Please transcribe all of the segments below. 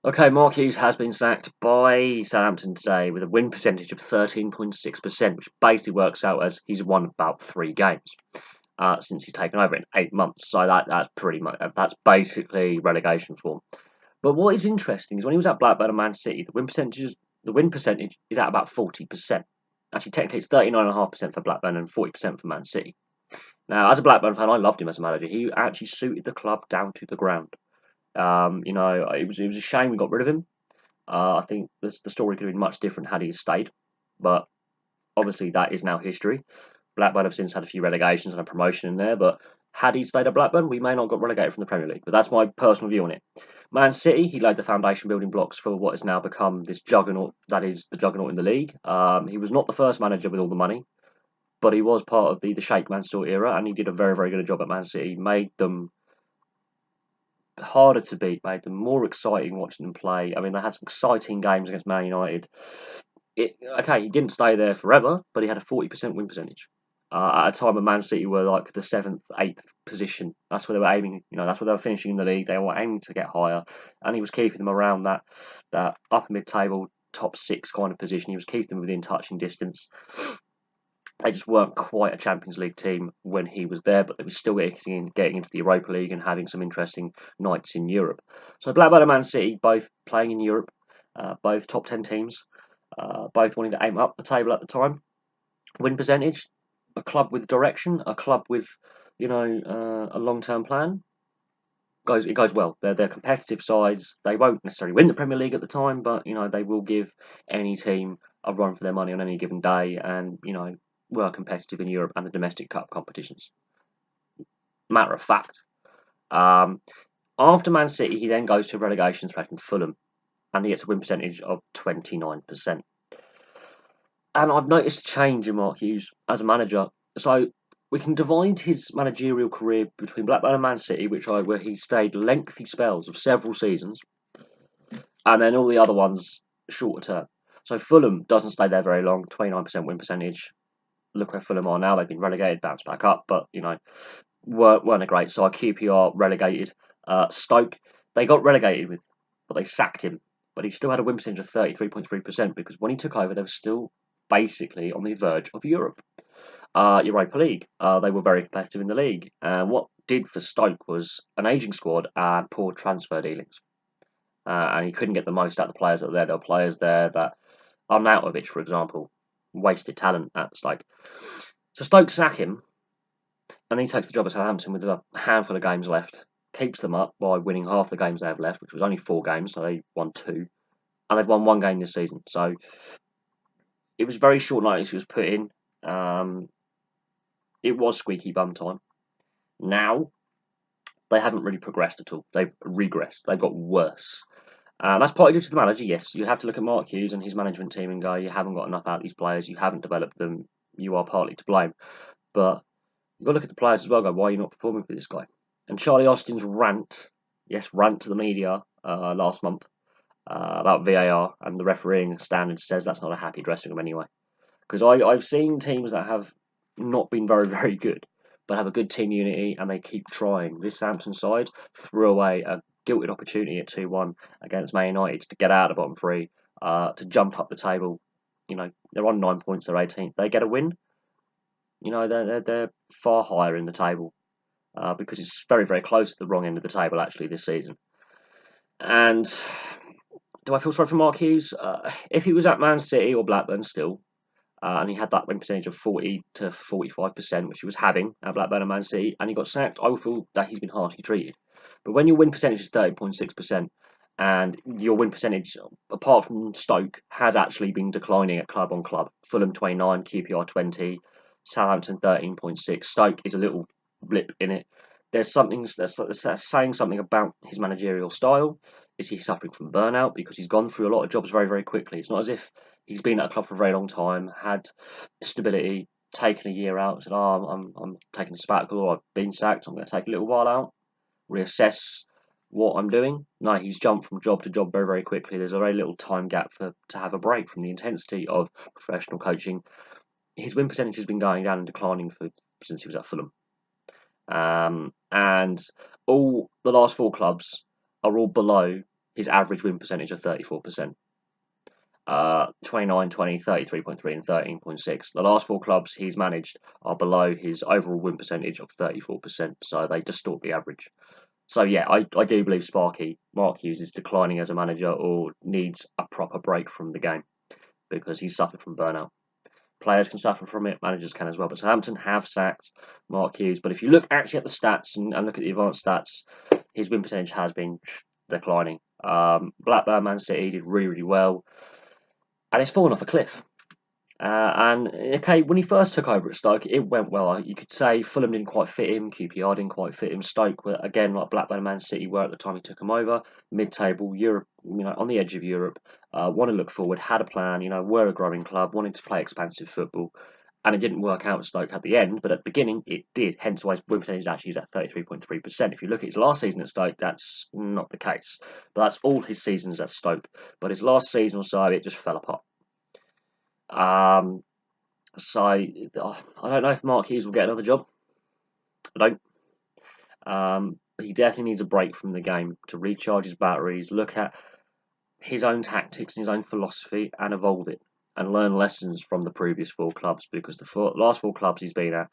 Okay, Mark Hughes has been sacked by Southampton today with a win percentage of 13.6%, which basically works out as he's won about 3 games since he's taken over in 8 months. So that's pretty much that's basically relegation form. But what is interesting is when he was at Blackburn and Man City, the win percentage is at about 40%. Actually, technically, it's 39.5% for Blackburn and 40% for Man City. Now, as a Blackburn fan, I loved him as a manager. He actually suited the club down to the ground. It was a shame we got rid of him. I think the story could have been much different had he stayed, but obviously that is now history. Blackburn have since had a few relegations and a promotion in there, but had he stayed at Blackburn, we may not have got relegated from the Premier League. But that's my personal view on it. Man City, he laid the foundation building blocks for what has now become this juggernaut that is the juggernaut in the league. He was not the first manager with all the money, but he was part of the Sheikh Mansour era, and he did a very, very good job at Man City. Made them harder to beat, made them more exciting watching them play. I mean, they had some exciting games against Man United. Okay, he didn't stay there forever, but he had a 40% win percentage. At a time when Man City were like the 7th, 8th position. That's where they were aiming, that's where they were finishing in the league. They were aiming to get higher, and he was keeping them around that upper mid-table, top 6 kind of position. He was keeping them within touching distance. They just weren't quite a Champions League team when he was there, but they were still getting into the Europa League and having some interesting nights in Europe. So Blackburn and Man City both playing in Europe, both top 10 teams, both wanting to aim up the table at the time. Win percentage, a club with direction, a club with a long-term plan. It goes well. They're competitive sides. They won't necessarily win the Premier League at the time, but they will give any team a run for their money on any given day, and were competitive in Europe and the domestic cup competitions. Matter of fact, after Man City, he then goes to relegation threatened Fulham, and he gets a win percentage of 29%. And I've noticed a change in Mark Hughes as a manager. So we can divide his managerial career between Blackburn and Man City, where he stayed lengthy spells of several seasons, and then all the other ones shorter term. So Fulham doesn't stay there very long, 29% win percentage. Look where Fulham are now. They've been relegated, bounced back up, but weren't a great side. QPR relegated. Stoke, they got relegated but they sacked him. But he still had a win percentage of 33.3% because when he took over, they were still basically on the verge of Europe. Europa League. They were very competitive in the league. And what did for Stoke was an ageing squad and poor transfer dealings. And he couldn't get the most out of the players that were there. There were players there that, Arnautovic, for example, wasted talent at Stoke. So Stoke sack him, and then he takes the job at Southampton with a handful of games left. Keeps them up by winning half the games they have left, which was only 4 games, so they won 2. And they've won 1 game this season. So it was very short notice he was put in. It was squeaky bum time. Now, they haven't really progressed at all. They've regressed. They've got worse. That's partly due to the manager, yes. You have to look at Mark Hughes and his management team and go, you haven't got enough out of these players. You haven't developed them. You are partly to blame. But you've got to look at the players as well, go, why are you not performing for this guy? And Charlie Austin's rant to the media last month about VAR and the refereeing standards says that's not a happy dressing room anyway. Because I've seen teams that have not been very, very good, but have a good team unity and they keep trying. This Southampton side threw away a gilded opportunity at 2-1 against Man United to get out of the bottom 3, to jump up the table. They're on 9 points, they're 18th. They get a win. They're far higher in the table because it's very, very close to the wrong end of the table actually this season. And do I feel sorry for Mark Hughes? If he was at Man City or Blackburn still, and he had that win percentage of 40 to 45%, which he was having at Blackburn and Man City, and he got sacked, I would feel that he's been harshly treated. But when your win percentage is 30.6%, and your win percentage, apart from Stoke, has actually been declining at club on club. Fulham 29, QPR 20, Southampton 13.6. Stoke is a little blip in it. There's something that's saying something about his managerial style. Is he suffering from burnout because he's gone through a lot of jobs very, very quickly? It's not as if he's been at a club for a very long time, had stability, taken a year out, said, I'm taking a sabbatical, or I've been sacked, I'm going to take a little while out, reassess what I'm doing. No, he's jumped from job to job very, very quickly. There's a very little time gap to have a break from the intensity of professional coaching. His win percentage has been going down and declining since he was at Fulham. And all the last 4 clubs are all below his average win percentage of 34%. 29, 20, 33.3 and 13.6. The last 4 clubs he's managed are below his overall win percentage of 34%, so they distort the average. So yeah, I do believe Mark Hughes is declining as a manager or needs a proper break from the game because he's suffered from burnout. Players can suffer from it, managers can as well. But Southampton have sacked Mark Hughes. But if you look actually at the stats and look at the advanced stats, his win percentage has been declining. Blackburn, Man City did really, really well. And it's fallen off a cliff. And okay, when he first took over at Stoke, it went well. You could say Fulham didn't quite fit him, QPR didn't quite fit him. Stoke were again like Blackburn and Man City were at the time he took him over, mid-table Europe, on the edge of Europe. Want to look forward, had a plan. Were a growing club, wanted to play expansive football, and it didn't work out at Stoke at the end. But at the beginning, it did. Hence why his win percentage actually is at 33.3%. If you look at his last season at Stoke, that's not the case. But that's all his seasons at Stoke. But his last season or so, it just fell apart. So I don't know if Mark Hughes will get another job. I don't. But he definitely needs a break from the game to recharge his batteries, look at his own tactics and his own philosophy, and evolve it, and learn lessons from the previous 4 clubs. Because the last 4 clubs he's been at,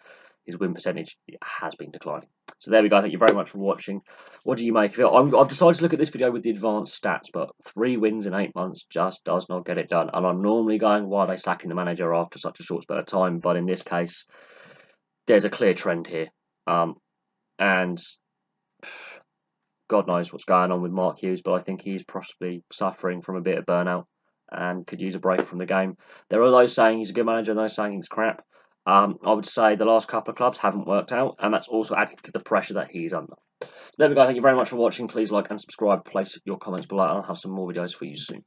his win percentage has been declining. So there we go. Thank you very much for watching. What do you make of it? I've decided to look at this video with the advanced stats, but 3 wins in 8 months just does not get it done. And I'm normally going, why are they sacking the manager after such a short spell of time? But in this case, there's a clear trend here. And God knows what's going on with Mark Hughes, but I think he's possibly suffering from a bit of burnout and could use a break from the game. There are those saying he's a good manager and those saying he's crap. I would say the last couple of clubs haven't worked out, and that's also added to the pressure that he's under. So there we go. Thank you very much for watching. Please like and subscribe. Place your comments below, and I'll have some more videos for you soon.